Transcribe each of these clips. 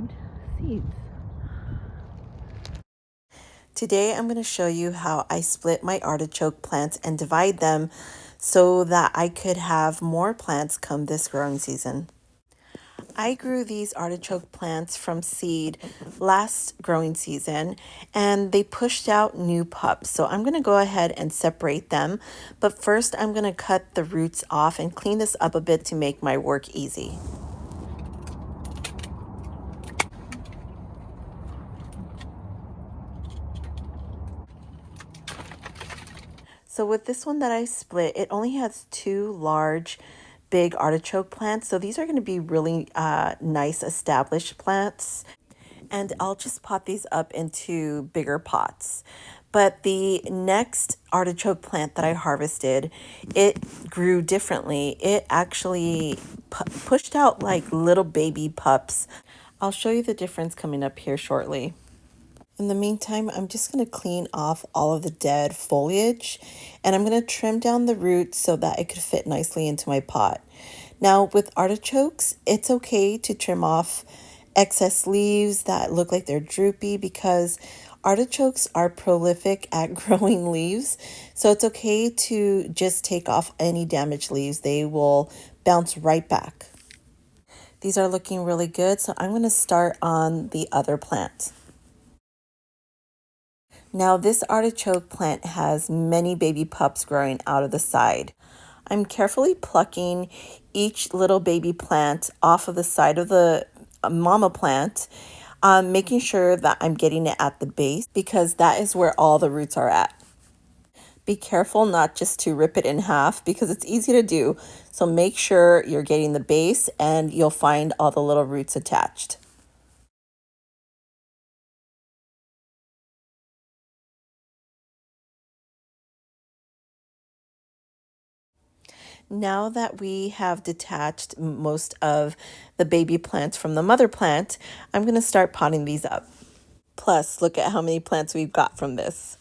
found seeds. Today I'm going to show you how I split my artichoke plants and divide them so that I could have more plants come this growing season. I grew these artichoke plants from seed last growing season and they pushed out new pups. So I'm going to go ahead and separate them. But first I'm going to cut the roots off and clean this up a bit to make my work easy. So with this one that I split, it only has two large, big artichoke plants. So these are going to be really nice established plants. And I'll just pot these up into bigger pots. But the next artichoke plant that I harvested, it grew differently. It actually pushed out like little baby pups. I'll show you the difference coming up here shortly. In the meantime, I'm just going to clean off all of the dead foliage and I'm going to trim down the roots so that it could fit nicely into my pot. Now with artichokes, it's okay to trim off excess leaves that look like they're droopy because artichokes are prolific at growing leaves. So it's okay to just take off any damaged leaves. They will bounce right back. These are looking really good, so I'm going to start on the other plant. Now this artichoke plant has many baby pups growing out of the side. I'm carefully plucking each little baby plant off of the side of the mama plant, making sure that I'm getting it at the base because that is where all the roots are at. Be careful not just to rip it in half because it's easy to do. So make sure you're getting the base and you'll find all the little roots attached. Now that we have detached most of the baby plants from the mother plant, I'm going to start potting these up. Plus, look at how many plants we've got from this.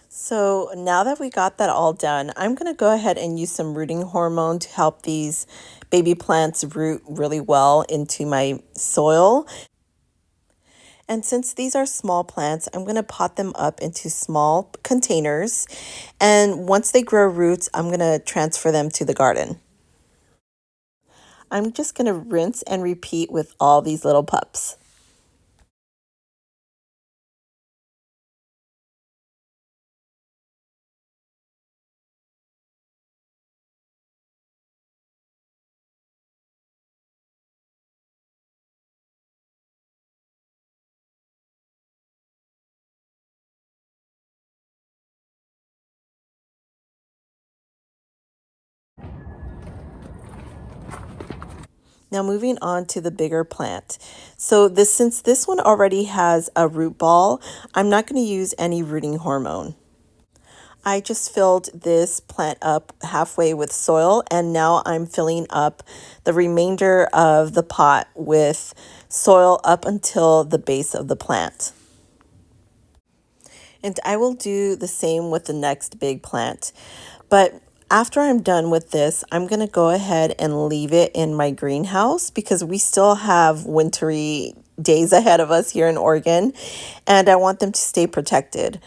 So now that we got that all done, I'm going to go ahead and use some rooting hormone to help these baby plants root really well into my soil. And since these are small plants, I'm going to pot them up into small containers. And once they grow roots, I'm going to transfer them to the garden. I'm just going to rinse and repeat with all these little pups. Now moving on to the bigger plant. So since this one already has a root ball, I'm not going to use any rooting hormone. I just filled this plant up halfway with soil and now I'm filling up the remainder of the pot with soil up until the base of the plant. And I will do the same with the next big plant. But after I'm done with this, I'm going to go ahead and leave it in my greenhouse because we still have wintry days ahead of us here in Oregon and I want them to stay protected.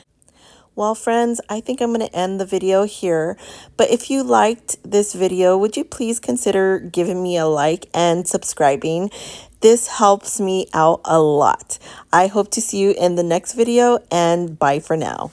Well, friends, I think I'm going to end the video here. But if you liked this video, would you please consider giving me a like and subscribing? This helps me out a lot. I hope to see you in the next video and bye for now.